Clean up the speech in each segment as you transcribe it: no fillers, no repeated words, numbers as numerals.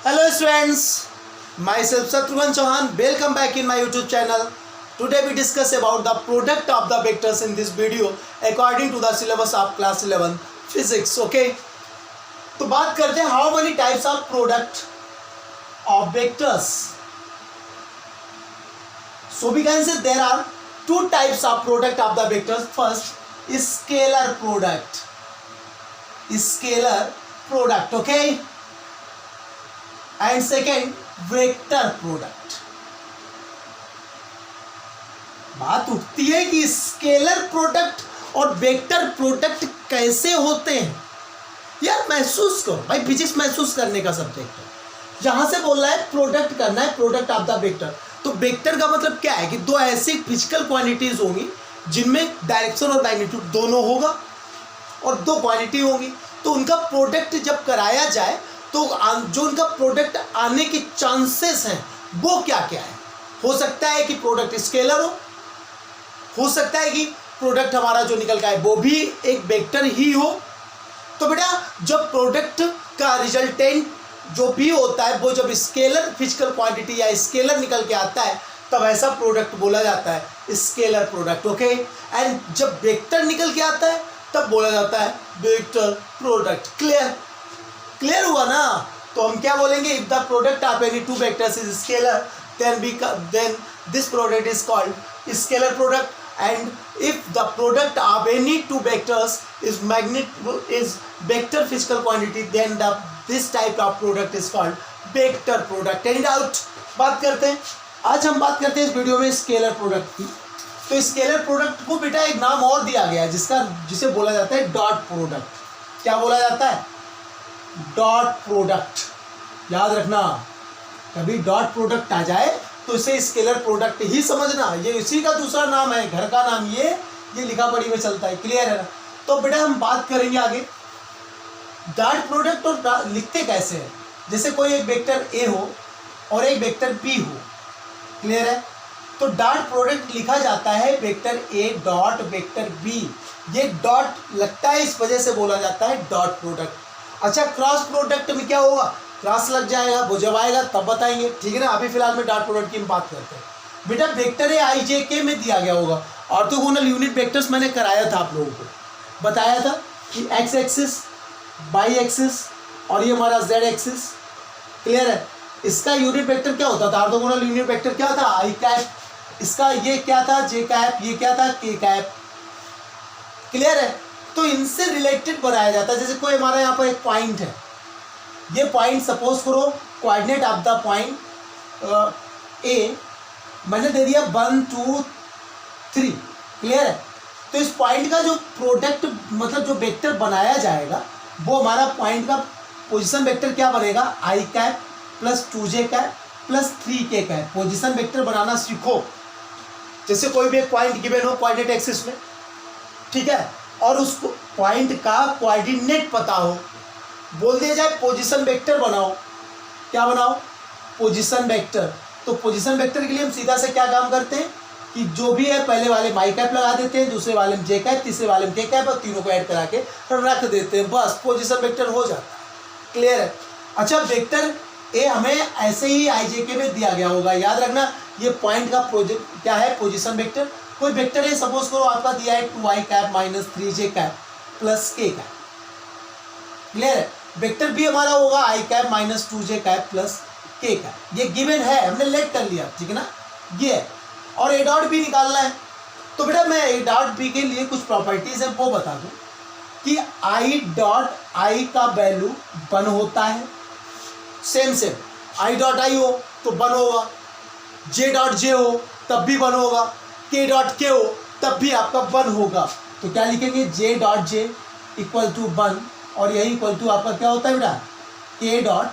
Hello students, myself Shatrughan Chauhan. Welcome back in my YouTube channel. Today we discuss about the product of the vectors in this video according to the syllabus of class 11 physics. Okay, तो बात करते हैं how many types of product of vectors. So we can say there are two types of product of the vectors. First, scalar product. Scalar product, okay, and second, vector product. बात उठती है कि scalar product और vector product कैसे होते हैं. यार महसूस करो भाई, फिजिक्स महसूस करने का सब्जेक्ट है. यहां से बोल रहा है प्रोडक्ट करना है, प्रोडक्ट ऑफ द वेक्टर. तो वेक्टर का मतलब क्या है कि दो ऐसी फिजिकल क्वांटिटीज होंगी जिनमें डायरेक्शन और मैग्नीट्यूड दोनों होगा और दो क्वांटिटी होंगी. तो उनका प्रोडक्ट जब कराया जाए तो जो उनका प्रोडक्ट आने के चांसेस हैं वो क्या क्या है. हो सकता है कि प्रोडक्ट स्केलर हो सकता है कि प्रोडक्ट हमारा जो निकल का है वो भी एक वेक्टर ही हो. तो बेटा जब प्रोडक्ट का रिजल्टेंट जो भी होता है वो जब स्केलर फिजिकल क्वांटिटी या स्केलर निकल के आता है तब ऐसा प्रोडक्ट बोला जाता है स्केलर प्रोडक्ट. ओके, एंड जब वेक्टर निकल के आता है तब बोला जाता है वेक्टर प्रोडक्ट. क्लियर हुआ ना. तो हम क्या बोलेंगे, if the product of any two vectors is scalar then this product is called scalar product. And if the product of any two vectors is vector physical quantity then this type of product is called vector product. Any doubt. बात करते हैं, आज हम बात करते हैं इस video में स्केलर प्रोडक्ट की. तो स्केलर प्रोडक्ट को बेटा एक नाम और दिया गया है जिसे बोला जाता है डॉट प्रोडक्ट. क्या बोला जाता है? Dot product. याद रखना, कभी डॉट प्रोडक्ट आ जाए तो इसे स्केलर प्रोडक्ट ही समझना. ये इसी का दूसरा नाम है, घर का नाम ये लिखा पढ़ी में चलता है. क्लियर है ना. तो बेटा हम बात करेंगे आगे डॉट प्रोडक्ट. और लिखते कैसे हैं, जैसे कोई एक वेक्टर ए हो और एक वेक्टर बी हो. क्लियर है. तो डॉट प्रोडक्ट लिखा जाता है vector A dot vector B. ये डॉट लगता है इस वजह से बोला जाता है डॉट प्रोडक्ट. अच्छा, क्रॉस प्रोडक्ट में क्या होगा? क्रॉस लग जाएगा, वो जब आएगा तब बताएंगे. ठीक है ना. अभी फिलहाल में डॉट प्रोडक्ट की हम बात करते हैं. बेटा वेक्टर ए आई जे के में दिया गया होगा. ऑर्थोगोनल यूनिट वेक्टर्स मैंने कराया था, आप लोगों को बताया था कि एक्स एक्सिस, वाई एक्सिस और ये हमारा जेड एक्सिस. क्लियर है. इसका यूनिट वेक्टर क्या होता था? ऑर्थोगोनल यूनिट वेक्टर क्या था? आई कैप. इसका ये क्या था? जे कैप. ये क्या था? के कैप. क्लियर है. तो इनसे रिलेटेड बनाया जाता है. जैसे कोई हमारा यहाँ पर एक पॉइंट है, ये पॉइंट सपोज करो coordinate of the point A मैंने दे दिया 1 2 3. क्लियर है. तो इस पॉइंट का जो प्रोडक्ट मतलब जो वेक्टर बनाया जाएगा वो हमारा पॉइंट का पोजीशन वेक्टर क्या बनेगा? I cap plus 2j cap plus 3k cap. Position vector बनाना सीखो. जैसे कोई भी एक पॉइंट गिवन हो कोऑर्डिनेट एक्सिस में, ठीक है, और उस पॉइंट का कोऑर्डिनेट पता हो, बोल दिया जाए पोजीशन वेक्टर बनाओ. क्या बनाओ? Position vector. तो पोजीशन वेक्टर के लिए हम सीधा से क्या काम करते हैं कि जो भी है पहले वाले में आई कैप लगा देते हैं, दूसरे वाले में जे कैप, तीसरे वाले में के कैप और तीनों को ऐड करा के रख देते हैं. बस पोजीशन वेक्टर हो जाता है. क्लियर है. अच्छा, वेक्टर ए हमें ऐसे ही आई जे के में दिया गया होगा. याद रखना, ये पॉइंट का प्रोजेक्ट क्या है? Position vector. कोई वेक्टर है सपोज करो आपका दिया है 2i cap minus 3j cap plus k cap. Clear है. वेक्टर भी हमारा होगा i cap minus 2j cap plus k cap. ये गिवन है, हमने लेट कर लिया. ठीक है ना. ये है. और ए डॉट बी निकालना है. तो बेटा मैं ए डॉट बी के लिए कुछ प्रॉपर्टीज है वो बता दूं कि आई डॉट आई का वैल्यू 1 होता है. सेम आई डॉट आई हो तो 1 होगा, जे डॉट जे हो तब भी 1 होगा, के डॉट के हो तब भी आपका 1 होगा. तो क्या लिखेंगे? J dot J equal to 1 और यही इक्वल टू आपका क्या होता है बेटा? के डॉट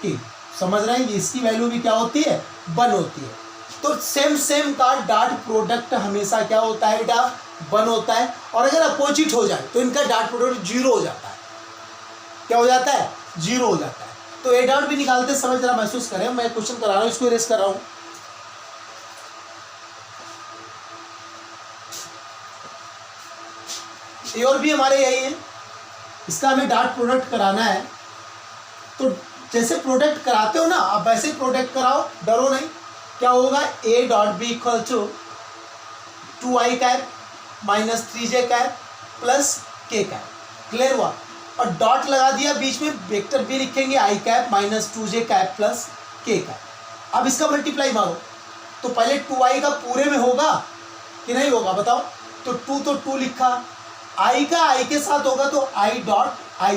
के. समझ रहे हैं. इसकी वैल्यू भी क्या होती है? 1 होती है. तो सेम का डॉट प्रोडक्ट हमेशा क्या होता है बेटा? 1 होता है. और अगर अपोजिट हो जाए तो इनका डॉट प्रोडक्ट 0 हो जाता है. क्या हो जाता है? 0 हो जाता है. तो ए डॉट भी निकालते समय जरा महसूस करें. मैं क्वेश्चन करा रहा हूँ, इसको इरेज कर रहा हूँ. ए और बी हमारे यही है. इसका हमें डॉट प्रोडक्ट कराना है. तो जैसे प्रोडक्ट कराते हो ना आप वैसे ही प्रोडक्ट कराओ, डरो नहीं। क्या होगा, A dot B equal to 2i cap minus 3j cap plus k cap. Clear हुआ? और डॉट लगा दिया बीच में, वेक्टर बी लिखेंगे i cap minus 2j cap plus k cap. अब इसका मल्टीप्लाई मारो तो पहले 2i का पूरे में होगा कि नहीं होगा बताओ? तो 2 तो 2 लिखा, i का i के साथ होगा तो i डॉट i,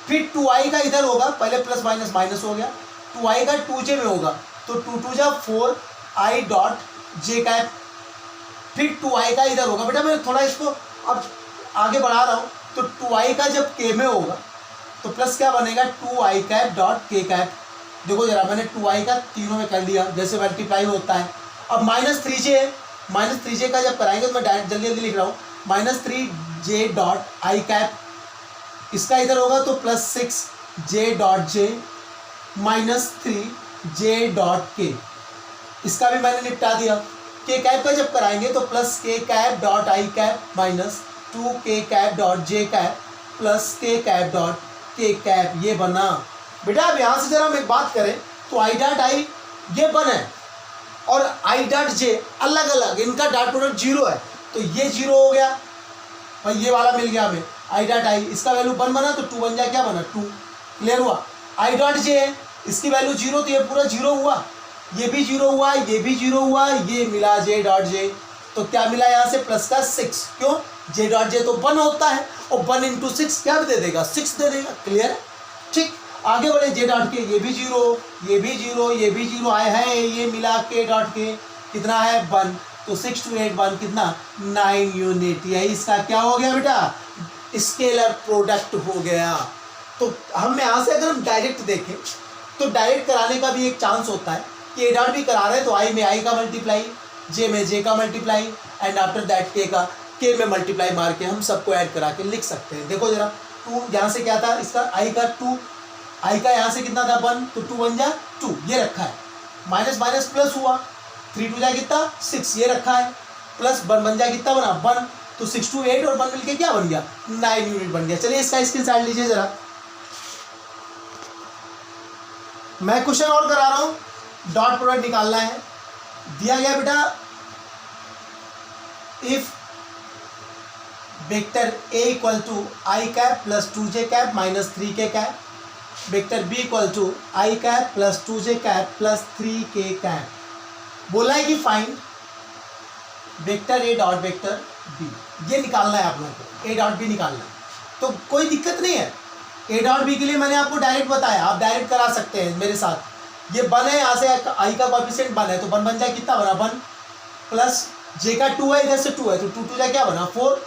फिर 2i का इधर होगा, पहले प्लस माइनस माइनस हो गया, 2i का 2j में होगा तो 2 2 जा 4 i डॉट j कैप, फिर 2i का इधर होगा। बेटा मैं थोड़ा इसको अब आगे बढ़ा रहा हूँ, तो 2i का जब k में होगा तो प्लस क्या बनेगा 2i cap dot k cap. देखो जरा मैंने 2i का तीनों में कर दिया जैसे मल्टीप्लाई होता है। अब माइनस 3j है, माइनस 3j का जब कराएंगे तो मैं डायरेक्ट जल्दी जल्दी लिख रहा हूँ, minus 3j dot I cap, इसका इधर होगा तो plus 6j dot j minus 3j dot k, इसका भी मैंने निपटा दिया। k कैप का जब कराएंगे तो plus k cap dot I cap minus 2k cap dot j cap plus k cap dot k cap, ये बना। बेटा अब यहाँ से जरा हम एक बात करें तो i डॉट i ये बना है और i डॉट j अलग अलग, इनका डॉट प्रोडक्ट 0 है तो ये 0 हो गया और ये वाला मिल गया हमें i डॉट i, इसका वैल्यू 1 बना तो 2 बन जाए, क्या बना 2। क्लियर हुआ? i डॉट j है, इसकी वैल्यू 0 तो ये पूरा 0 हुआ, ये भी 0 हुआ, ये भी 0 हुआ, ये मिला j डॉट j, तो क्या मिला यहाँ से प्लस का 6। क्यों? j डॉट j तो 1 होता है और 1 इंटू 6 क्या दे देगा 6 दे देगा। क्लियर है? ठीक, आगे बढ़े j डॉट k, ये भी 0, ये भी 0, ये भी 0 आया है, ये मिला k डॉट k कितना है 1, तो 6 to 8 1 कितना 9 यूनिट, यही इसका क्या हो गया बेटा स्केलर प्रोडक्ट हो गया। तो हम यहाँ से अगर हम डायरेक्ट देखें तो डायरेक्ट कराने का भी एक चांस होता है कि ए डॉट भी करा रहे हैं तो आई में आई का मल्टीप्लाई, जे में जे का मल्टीप्लाई एंड आफ्टर दैट के का के में मल्टीप्लाई मार के हम सबको ऐड करा के लिख सकते हैं। देखो जरा 2 यहाँ से क्या था, इसका आई का 2, आई का यहाँ से कितना था 1, तो 2 1 जा 2 ये रखा है, माइनस माइनस प्लस हुआ 3 2 जा कितना 6 ये रखा है, प्लस 1 बन जाए कितना बना 1, तो 6 to 8 और 1 मिलके क्या बन गया 9 यूनिट बन गया। चलिए इसका स्क्रीनशॉट लीजिए जरा, मैं क्वेश्चन और करा रहा हूँ, डॉट प्रोडक्ट निकालना है। दिया गया बेटा if vector a equal to I cap plus 2j cap minus 3k cap, vector b equal to I cap plus 2j cap plus 3k cap. बोला है कि find vector a dot vector b, ये निकालना है आप लोगों को, a dot b निकालना है। तो कोई दिक्कत नहीं है, a डॉट b के लिए मैंने आपको डायरेक्ट बताया, आप डायरेक्ट करा सकते हैं मेरे साथ। ये 1 है, यहाँ से i का कोएफिशिएंट 1 है तो 1 बन जाए कितना बना 1, प्लस j का 2 है, इधर से 2 है तो 2 2 जा क्या बना 4,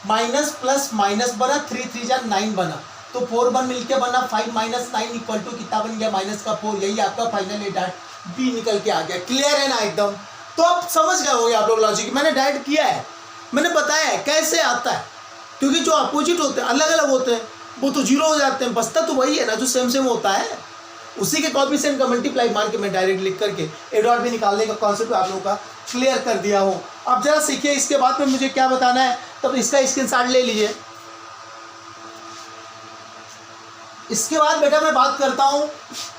माइनस प्लस माइनस बना 3 3 जा 9 बना, तो 4 1 मिलके बना 5 माइनस 9 इक्वल टू कितना बन गया माइनस का 4, यही आपका फाइनल ए डॉट बी निकल के आ गया। क्लियर है ना एकदम? तो अब समझ गए होंगे आप लोग लॉजिक, मैंने डायरेक्ट किया है, मैंने बताया है कैसे आता है, क्योंकि जो अपोजिट होते हैं अलग अलग होते हैं वो तो 0 हो जाते हैं, बसता तो वही है ना जो सेम सेम होता है, उसी के कोएफिशिएंट का मल्टीप्लाई मार के मैं डायरेक्ट लिख करके ए डॉट बी निकालने का कॉन्सेप्ट आप लोगों का क्लियर कर दिया हो। अब जरा सीखिए इसके बाद में मुझे क्या बताना है, तब इसका स्क्रीनशॉट ले लीजिए। इसके बाद बेटा मैं बात करता हूँ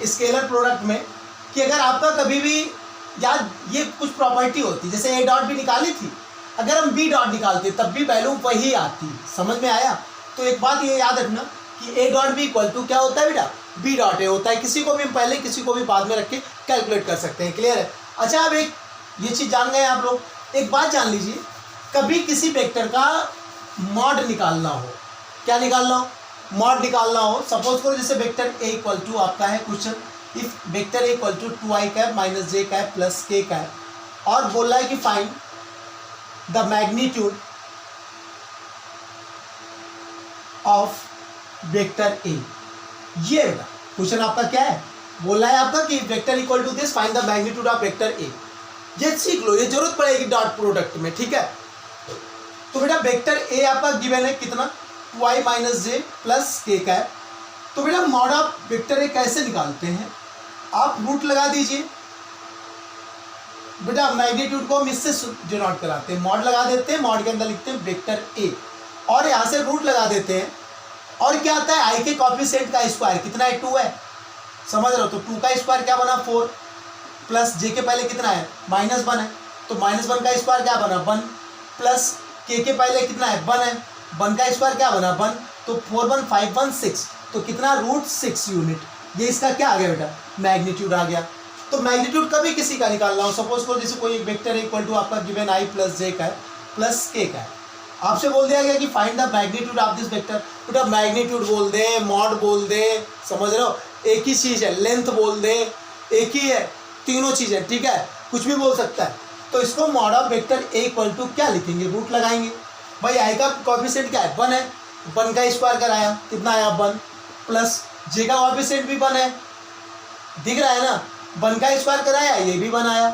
स्केलर प्रोडक्ट में कि अगर आपका कभी भी याद ये कुछ प्रॉपर्टी होती, जैसे ए डॉट बी निकाली थी, अगर हम बी डॉट निकालते तब भी वैल्यू वही आती, समझ में आया? तो एक बात ये याद रखना कि A dot B equal to क्या होता है बेटा बी डॉट ए होता है, किसी को भी हम पहले किसी को भी बाद में रख के कैलकुलेट कर सकते हैं। क्लियर है? अच्छा अब एक ये चीज़ जान गए आप लोग, एक बात जान लीजिए, कभी किसी वेक्टर का मॉड निकालना हो, क्या निकालना हो मॉड निकालना हो, सपोज करो जैसे वेक्टर ए इक्वल टू आपका है question, if vector A equal to 2i cap minus j cap plus k cap, और बोल रहा है कि find the magnitude of vector A. ये क्वेश्चन आपका क्या है, बोल रहा है आपका कि vector equal to this find the magnitude of vector A. ये सीख लो, ये जरूरत पड़ेगी डॉट प्रोडक्ट में, ठीक है? तो बेटा वेक्टर ए आपका गिवन है कितना 2i माइनस जे प्लस के कैप। तो बेटा मॉड ऑफ वेक्टर ए कैसे निकालते हैं, आप रूट लगा दीजिए बेटा, मैग्नीट्यूड को हम इससे डिनोट कराते हैं, मॉड लगा देते हैं, मॉड के अंदर लिखते हैं वेक्टर ए और यहाँ से रूट लगा देते हैं और क्या आता है, आई के कॉफिशिएंट का स्क्वायर कितना है, 2 है, समझ रहे हो। तो 2 का स्क्वायर क्या बना 4, प्लस जे के पहले कितना है -1 है, तो -1 का स्क्वायर क्या बना 1, प्लस के पहले कितना है 1 है, 1 का स्क्वायर क्या बना 1, तो 4 1 5 1 6, तो कितना √6 यूनिट। ये इसका क्या आ गया बेटा, मैग्नीट्यूड आ गया। तो मैग्नीट्यूड कभी किसी का निकालना हो, सपोज करो जैसे कोई वेक्टर इक्वल टू आपका गिवन आई प्लस जे का है प्लस के का है, आपसे बोल दिया गया कि find the magnitude of this vector. बेटा मैग्नीट्यूड बोल दे, मॉड बोल दे, समझ रहे हो, एक ही चीज़ है, लेंथ बोल दे, एक ही है, तीनों चीज़ें, ठीक है, कुछ भी बोल सकता है। तो इसको mod of vector A equal to क्या लिखेंगे, रूट लगाएंगे। भाई आई का कॉफिशिएंट क्या है 1 है, 1 का स्क्वायर कराया कितना आया 1, प्लस जे का कॉफिशिएंट भी 1 है, दिख रहा है ना, 1 का स्क्वायर कराया ये भी 1 आया,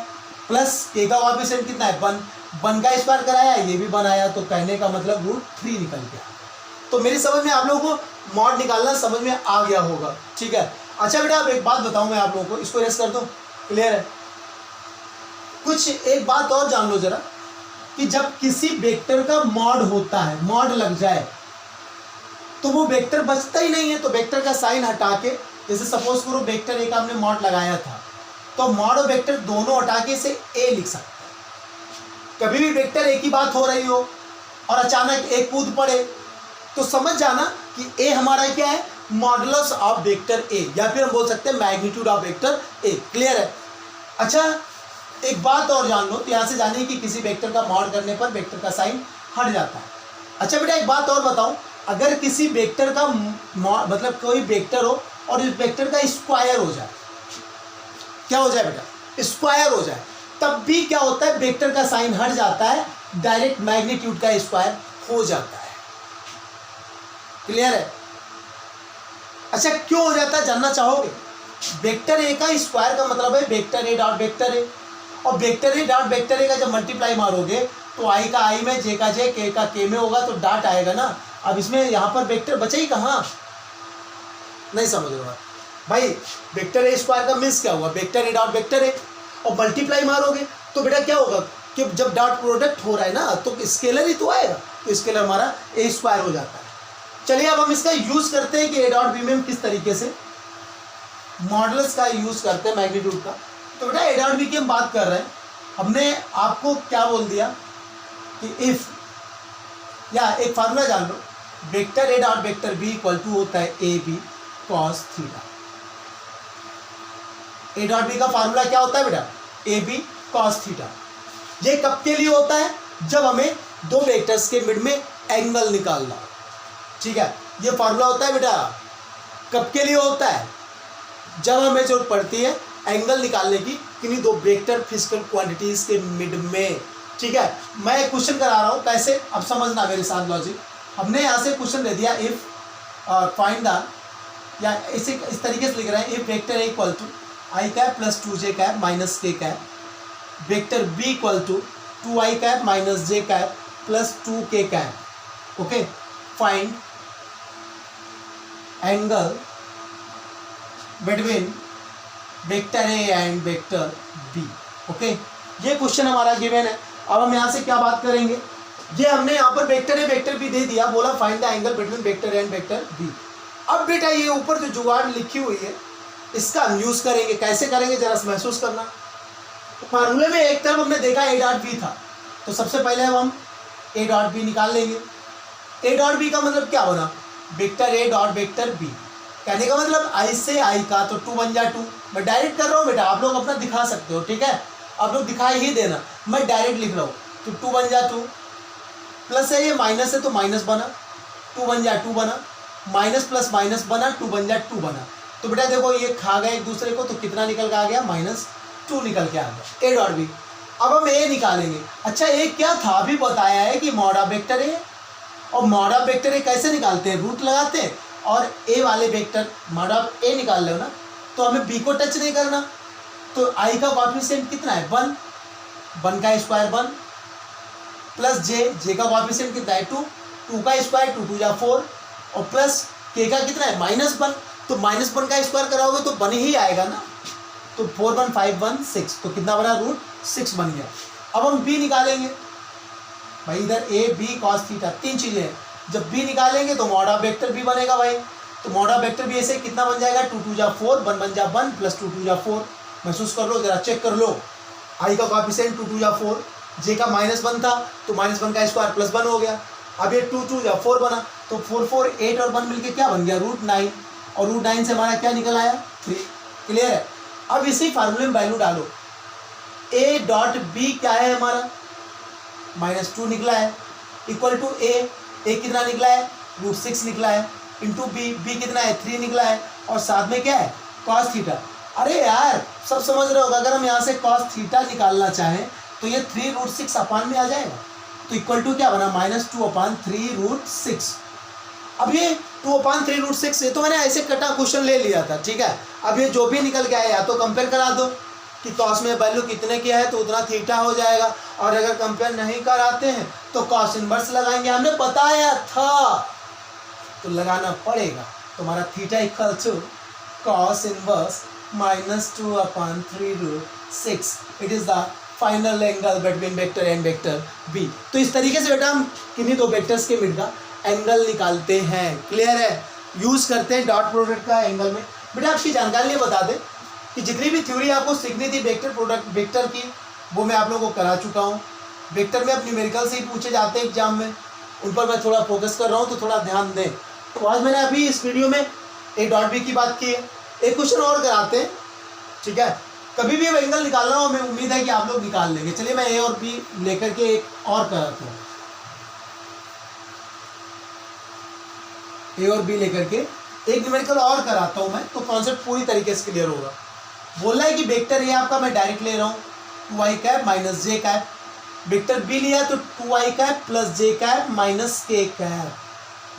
प्लस के का कॉफिशिएंट कितना है 1 का स्क्वायर कराया ये भी 1 आया, तो कहने का मतलब √3 निकल गया। तो मेरी समझ में आप लोगों को मॉड निकालना समझ में आ गया होगा, ठीक है। अच्छा बेटा अब एक बात बताऊं मैं आप लोगों को, इसको रेस कर दो, क्लियर है। कुछ एक बात और जान लो जरा, कि जब किसी वेक्टर का मॉड होता है, मॉड लग जाए तो वो वेक्टर बचता ही नहीं है। तो वेक्टर का साइन हटा के, जैसे सपोज करो वेक्टर ए का हमने मॉड लगाया था, तो मॉड और वेक्टर दोनों हटा के इसे ए लिख सकते हैं। कभी भी वेक्टर ए की बात हो रही हो और अचानक ए कूद पड़े तो समझ जाना कि ए हमारा क्या है, मॉडुलस ऑफ वेक्टर ए, या फिर हम बोल सकते हैं magnitude of vector A, clear है। अच्छा एक बात और जान लो, तो यहाँ से जानिए कि किसी वेक्टर का मॉड करने पर वेक्टर का साइन हट जाता है। अच्छा बेटा एक बात और बताऊं, अगर किसी वेक्टर का मतलब कोई वेक्टर हो और इस वेक्टर का स्क्वायर हो जाए, क्या हो जाए बेटा, स्क्वायर हो जाए, तब भी क्या होता है, वेक्टर का साइन हट जाता है, डायरेक्ट मैग्नीट्यूड का स्क्वायर हो जाता है, क्लियर है। अच्छा क्यों हो जाता है जानना चाहोगे, वेक्टर ए का स्क्वायर का मतलब है vector A dot vector A, और vector A dot vector A का जब मल्टीप्लाई मारोगे तो आई का आई में, जे का जे, के का के में होगा, तो डॉट आएगा ना। अब इसमें यहाँ पर वेक्टर बचे ही कहाँ, नहीं समझ रहे हो भाई। वेक्टर ए स्क्वायर का मीन्स क्या हुआ, vector A dot vector A, और मल्टीप्लाई मारोगे तो बेटा क्या होगा कि जब डॉट प्रोडक्ट हो रहा है ना तो स्केलर ही तो आएगा, तो स्केलर हमारा ए स्क्वायर हो जाता है। चलिए अब हम इसका यूज करते हैं कि ए डॉट बी में हम किस तरीके से मॉडुलस का यूज करते हैं मैग्नीट्यूड का। तो बेटा ए डॉट बी की हम बात कर रहे हैं, हमने आपको क्या बोल दिया कि इफ, या एक फार्मूला जान लो, vector A dot vector B equal to होता है A B cos theta. A dot B का फार्मूला क्या होता है बेटा, ए बी कॉस थीटा। ये कब के लिए होता है, जब हमें दो वेक्टर्स के मिड में एंगल निकालना, ठीक है। ये फार्मूला होता है बेटा, कब के लिए होता है, जब हमें जरूरत पड़ती है एंगल निकालने की किन्हीं दो वेक्टर फिजिकल क्वांटिटीज के मिड में, ठीक है। मैं एक क्वेश्चन करा रहा हूँ, कैसे, अब समझना मेरे साथ लॉजिक। हमने यहाँ से क्वेश्चन दे दिया, इफ फाइंड द, या इसे इस तरीके से लिख रहे हैं, if vector A equal to I cap plus 2j cap minus K cap, vector B equal to 2i cap minus J cap plus 2k cap, okay. Find angle between vector A and vector B, okay. ये question हमारा given है। अब हम यहाँ से क्या बात करेंगे, ये हमने यहाँ पर वेक्टर ए वेक्टर बी दे दिया, बोला find the angle between vector A and vector B. अब बेटा ये ऊपर जो जुगाड़ लिखी हुई है इसका हम यूज करेंगे, कैसे करेंगे जरा महसूस करना। तो फार्मूले में एक तरफ हमने देखा ए डॉट बी था, तो सबसे पहले हम ए डॉट बी निकाल लेंगे। ए डॉट बी का मतलब क्या बना, vector A dot vector B, कहने का मतलब आई से आई का, तो 2 बन जा 2। मैं डायरेक्ट कर रहा हूँ बेटा, आप लोग अपना दिखा सकते हो, ठीक है, आप लोग दिखाई ही देना, मैं डायरेक्ट लिख रहा हूँ। तो 2 बन जा 2, प्लस है ये माइनस है तो माइनस बना, 2 बन जा 2 बना, माइनस प्लस माइनस बना, 2 बन जा 2 बना। तो बेटा देखो ये खा गए एक दूसरे को, तो कितना निकल के आ गया, -2 निकल के आ गया ए डॉट बी। अब हम ए निकालेंगे। अच्छा ए क्या था, अभी बताया है कि मॉड ऑफ वेक्टर ए, और मॉड ऑफ वेक्टर ए कैसे निकालते हैं, रूट लगाते हैं, और ए वाले वेक्टर मॉड ऑफ ए निकाल लो ना, तो हमें बी को टच नहीं करना। तो आई का कोएफिशिएंट कितना है 1, 1 का स्क्वायर 1, प्लस जे का कोएफिशिएंट कितना है 2, 2 का स्क्वायर 2 2 जा 4, और प्लस के का कितना है -1, तो -1 का स्क्वायर कराओगे तो 1 ही आएगा ना, तो 4 1 5 1 6, तो कितना बना, √6 बन गया। अब हम बी निकालेंगे भाई, इधर ए बी कॉस थीटा, तीन चीज़ें हैं, जब बी निकालेंगे तो मॉड ऑफ वेक्टर बी बनेगा भाई। तो मॉड ऑफ वेक्टर बी ऐसे कितना बन जाएगा, 2 2 जा 4, 1 1 जा 1 प्लस 2 2 जा 4। महसूस कर लो जरा, चेक कर लो। आई का कोएफिशिएंट 2 2 जा 4, जे का -1 था तो -1 का स्क्वायर प्लस 1 हो गया। अब ये 2 2 जा 4 बना तो 4 4 8 और 1 मिलके क्या बन गया, √9। और √9 से हमारा क्या निकल आया, 3। क्लियर है। अब इसी फार्मूले में वैल्यू डालो। ए डॉट बी क्या है हमारा, -2 निकला है, इक्वल टू ए कितना निकला है, √6 निकला है, इंटू बी कितना है, 3 निकला है, और साथ में क्या है, cos थीटा। अरे यार सब समझ रहे होगा, अगर हम यहाँ से cos थीटा निकालना चाहें तो ये 3√6 अपान में आ जाएगा। तो इक्वल टू क्या बना, -2/3√6। अब ये 2/3√6 ये तो मैंने ऐसे कटा क्वेश्चन ले लिया था, ठीक है। अब ये जो भी निकल के आया या तो कंपेयर करा दो कि cos में वैल्यू कितने की है तो उतना थीटा हो जाएगा, और अगर कंपेयर नहीं कराते हैं तो cos इनवर्स लगाएंगे, हमने बताया था तो लगाना पड़ेगा। तो हमारा theta equal to cos inverse -2/3√6। It is the final angle between vector and vector B. तो इस तरीके से बेटा हम किन्हीं दो वेक्टर्स के मिड का एंगल निकालते हैं। क्लियर है, यूज करते हैं डॉट प्रोडक्ट का एंगल में। बेटा आपकी जानकारी लिए बता दें कि जितनी भी थ्योरी आपको सीखनी थी वेक्टर प्रोडक्ट वेक्टर की, वो मैं आप लोगों को करा चुका हूँ। वेक्टर में अपनी न्यूमेरिकल से ही पूछे जाते हैं एग्जाम में, उन पर मैं थोड़ा फोकस कर रहा हूँ, तो थोड़ा ध्यान दें। तो आज मैंने अभी इस वीडियो में ए डॉट बी की बात की है। एक क्वेश्चन और कराते हैं, ठीक है। कभी भी एंगल निकालना हो, हमें उम्मीद है कि आप लोग निकाल लेंगे। चलिए मैं ए और बी लेकर के एक और कराता हूँ, ए और बी लेकर के एक न्यूमेरिकल और कराता हूँ मैं, तो कॉन्सेप्ट पूरी तरीके से क्लियर होगा। बोल रहा है कि वेक्टर ए आपका मैं डायरेक्ट ले रहा हूँ 2i cap minus J cap, vector B लिया तो 2i कैप प्लस जे कैप माइनस के कैप।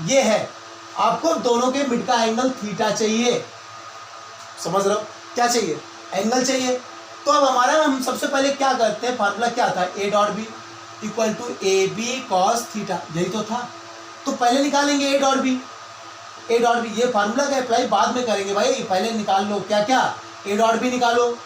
ये है, आपको दोनों के मिड का एंगल थीटा चाहिए। समझ रहे हो, क्या चाहिए, एंगल चाहिए। तो अब हमारा हम सबसे पहले क्या करते हैं, फार्मूला क्या था, A dot B equal to A B cos theta, यही तो था। तो पहले निकालेंगे A dot B. A dot B ये फार्मूला का अप्लाई बाद में करेंगे भाई, पहले निकाल लो क्या क्या, ए डॉट बी निकालो,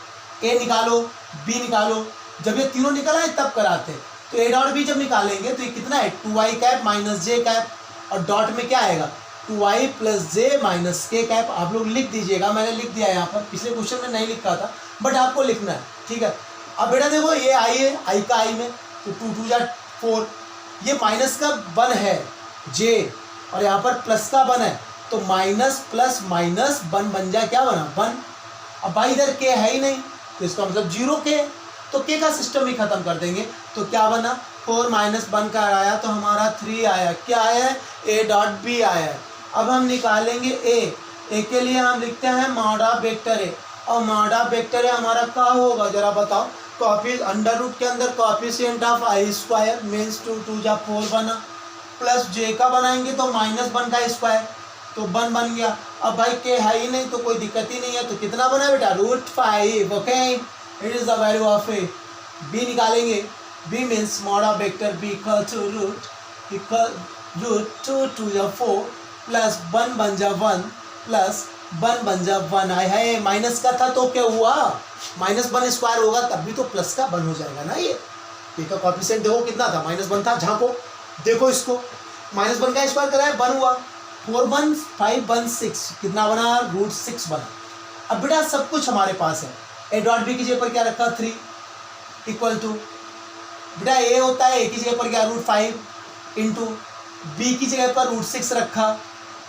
ए निकालो, बी निकालो। जब ये तीनों निकल आए तब कराते हैं। तो ए डॉट बी जब निकालेंगे तो ये कितना है, 2i cap minus J cap, और डॉट में क्या आएगा 2i प्लस जे माइनस के कैप। आप लोग लिख दीजिएगा, मैंने लिख दिया यहाँ पर, पिछले क्वेश्चन में नहीं लिखा था बट आपको लिखना है, ठीक है। अब बेटा देखो ये आई है, आई का आई में तो 2 2 जा 4, ये माइनस का वन है जे, और यहाँ पर प्लस का वन है, तो माइनस प्लस माइनस वन बन जाए, क्या बना 1। अब भाई इधर के है ही नहीं तो इसका मतलब 0 के, तो के का सिस्टम ही खत्म कर देंगे। तो क्या बना 4 माइनस 1 का आया तो हमारा 3 आया, क्या आया है, ए डॉट बी आया है। अब हम निकालेंगे ए के लिए हम लिखते हैं मॉड ऑफ वेक्टर ए, और मॉड ऑफ वेक्टर ए हमारा क्या होगा जरा बताओ, कॉफी अंडर रूट के अंदर coefficient of I square means 2 2 जा 4 बना, प्लस जे का बनाएंगे तो -1 का स्क्वायर तो 1 बन गया। अब भाई के है ही नहीं तो कोई दिक्कत ही नहीं है, तो कितना बना बेटा √5। Okay, it is the value of A. B निकालेंगे, B means mod of vector B equal to √2 2 जा 4 प्लस 1 बन जा 1 प्लस 1 बन जा 1। आए है माइनस का था तो क्या हुआ, -1 स्क्वायर होगा तब भी तो प्लस का 1 हो जाएगा ना। ये का कॉफिशिएंट देखो कितना था, -1 था, झांको देखो इसको, -1 का स्क्वायर कराया 1 हुआ, 4 1 5 1 6, कितना बना √6 बना। अब बेटा सब कुछ हमारे पास है। ए डॉट बी की जगह पर क्या रखा 3 इक्वल टू, बेटा ए होता है, ए की जगह पर क्या √5 इंटू बी की जगह पर √6 रखा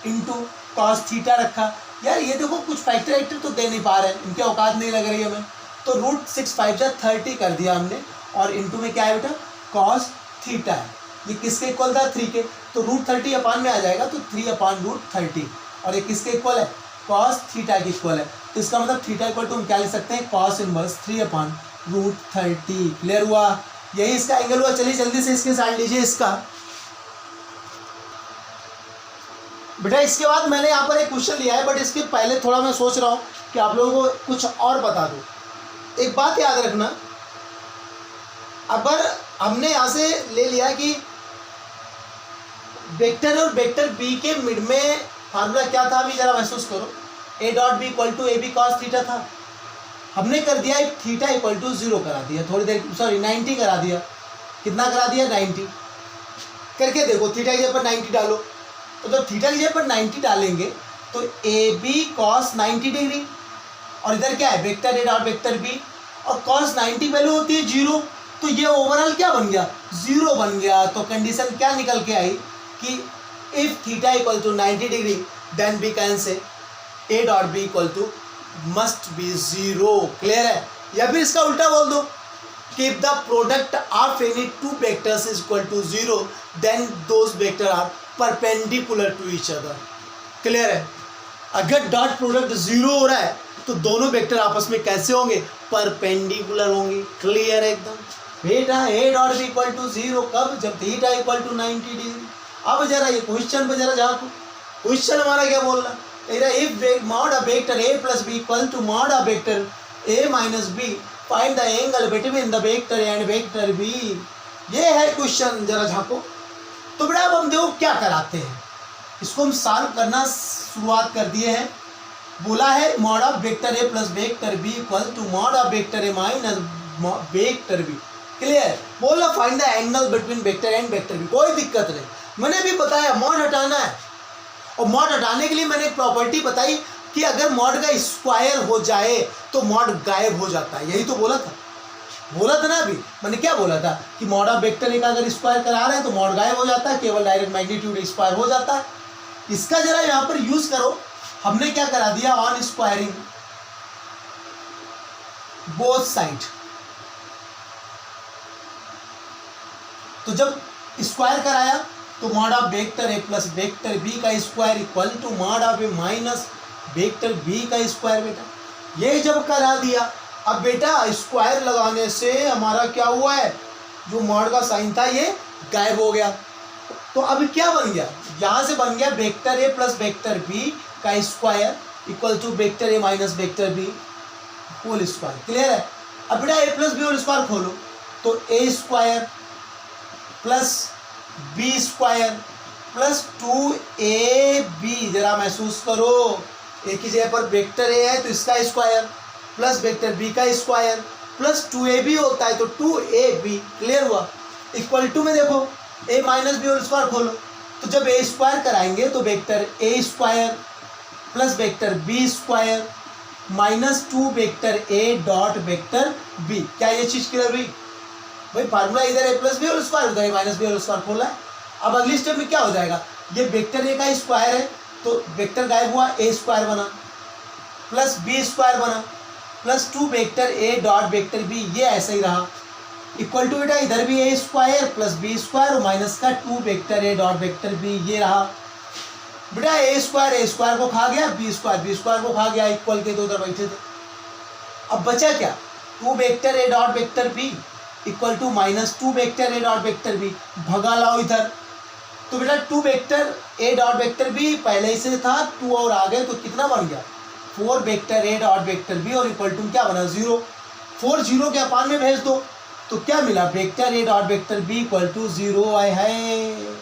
इंटू कॉस थीटा रखा। यार ये देखो कुछ फैक्टर एक्टर तो दे नहीं पा रहे हैं, इनके औकात नहीं लग रही है हमें, तो √6 5 जा 30 कर दिया हमने, और इंटू में क्या है बेटा कॉस थीटा है। ये किसके इक्वल था 3 के, तो √30 अपान में आ जाएगा, तो 3/√30, और ये किसके इक्वल है कॉस थीटा के इक्वल है। तो इसका मतलब थीटा इक्वल टू हम क्या लिख सकते हैं, कॉस इनवर्स 3/√30। क्लियर हुआ, यही इसका एंगल हुआ। चलिए जल्दी से इसके साइड लीजिए इसका। बेटा इसके बाद मैंने यहाँ पर एक क्वेश्चन लिया है, बट इसके पहले थोड़ा मैं सोच रहा हूँ कि आप लोगों को कुछ और बता दूँ। एक बात याद रखना, अगर हमने यहाँ से ले लिया कि वेक्टर और वेक्टर बी के मिड में फार्मूला क्या था, अभी जरा महसूस करो, A dot B equal to A B cos theta था। हमने कर दिया थीटा इक्वल टू 0 करा दिया, थोड़ी देर 90 करा दिया, कितना करा दिया 90। करके देखो, थीटा की जगह पर 90 डालो, तो जब थीटा की जगह पर 90 डालेंगे तो ए बी कॉस 90 डिग्री, और इधर क्या है vector A dot vector B, और कॉस 90 वैल्यू होती है 0, तो ये ओवरऑल क्या बन गया 0 बन गया। तो कंडीशन क्या निकल के आई कि if theta equal to 90 degree then we can say A dot B equal to must be 0। Clear है? या फिर इसका उल्टा बोल दो कि if the product of any two vectors is equal to 0 then those vector are perpendicular to each other. Clear है? अगर डॉट प्रोडक्ट 0 हो रहा है तो दोनों वेक्टर आपस में कैसे होंगे, परपेंडिकुलर होंगे। क्लियर है एकदम बेटा? A dot B equal to 0 कब, जब थीटा इक्वल टू 90 डिग्री। अब जरा ये क्वेश्चन पे जरा झांको, क्वेश्चन हमारा क्या बोल रहा है, if mod of vector A plus B equal to mod of vector A minus B find the angle between the vector and vector B. ये है क्वेश्चन, जरा झांको। तो बेटा अब हम देखो क्या कराते हैं, इसको हम सॉल्व करना शुरुआत कर दिए हैं। बोला है mod of vector A plus vector B equal to mod of vector A minus vector B. Clear? बोला find the angle between vector and vector B, कोई दिक्कत नहीं। मैंने भी बताया मॉड हटाना है, और मॉड हटाने के लिए मैंने एक प्रॉपर्टी बताई कि अगर मॉड का स्क्वायर हो जाए तो मॉड गायब हो जाता है। यही तो बोला था ना अभी मैंने, क्या बोला था कि मॉड ऑफ वेक्टर ए का अगर स्क्वायर करा रहे हैं तो मॉड गायब हो जाता है, केवल डायरेक्ट मैग्नीट्यूड स्क्वायर हो जाता है। इसका जरा यहाँ पर यूज करो। हमने क्या करा दिया, ऑन स्क्वायरिंग बोथ साइड। तो जब स्क्वायर कराया तो mod of vector A plus vector B का square equal to mod of A minus vector B का स्क्वायर। बेटा ये जब करा दिया, अब बेटा स्क्वायर लगाने से हमारा क्या हुआ है, जो मॉड का साइन था ये गायब हो गया। तो अब क्या बन गया, यहाँ से बन गया vector A plus vector B का square equal to vector A minus vector B whole square. Clear है? अब बेटा A plus B whole square खोलो तो A square plus B square plus 2ab, जरा महसूस करो, ए की जगह पर वेक्टर ए है तो इसका स्क्वायर प्लस वेक्टर बी का स्क्वायर प्लस 2ab होता है तो 2ab। क्लियर हुआ? इक्वल टू में देखो A minus B whole square खोलो, तो जब ए स्क्वायर कराएंगे तो vector A square plus vector B square minus 2 vector A dot vector B. क्या ये चीज़ क्लियर हुई भाई? फार्मूला इधर A plus B whole square, उधर A minus B whole square खोला है। अब अगली स्टेप में क्या हो जाएगा, ये वेक्टर ए का स्क्वायर है तो वेक्टर गायब हुआ, ए स्क्वायर बना प्लस बी स्क्वायर बना plus 2 vector A dot vector B, ये ऐसा ही रहा। इक्वल टू बेटा इधर भी A square plus B square और माइनस का 2 vector A dot vector B, ये रहा। बेटा ए स्क्वायर को खा गया, बी स्क्वायर को खा गया, इक्वल के तो उधर बैठे थे। अब बचा क्या, 2 vector A dot vector B equal to minus 2 vector A dot vector B, भगा लाओ इधर। तो बेटा 2 vector A dot vector B पहले ही से था, 2 और आ गए तो कितना बन गया 4 vector A dot vector B, और इक्वल टू क्या बना 0। 4 0 के अपान में भेज दो तो क्या मिला, vector A dot vector B equal to 0 आए है।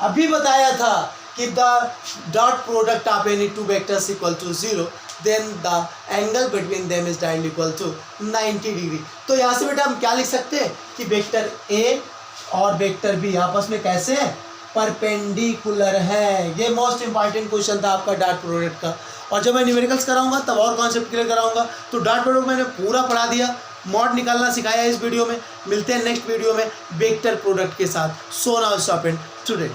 अभी बताया था कि the dot product of any two vectors equal to 0 then the angle between them is directly equal to 90 degree. तो यहाँ से बेटा हम क्या लिख सकते हैं कि वेक्टर ए और वेक्टर बी आपस में कैसे हैं, परपेंडिकुलर है। ये मोस्ट इंपॉर्टेंट क्वेश्चन था आपका डॉट प्रोडक्ट का, और जब मैं न्यूमेरिकल्स कराऊंगा तब और कॉन्सेप्ट क्लियर कराऊंगा। तो डॉट प्रोडक्ट मैंने पूरा पढ़ा दिया, मॉड निकालना सिखाया इस वीडियो में। मिलते हैं नेक्स्ट वीडियो में वेक्टर प्रोडक्ट के साथ। So now stop it today.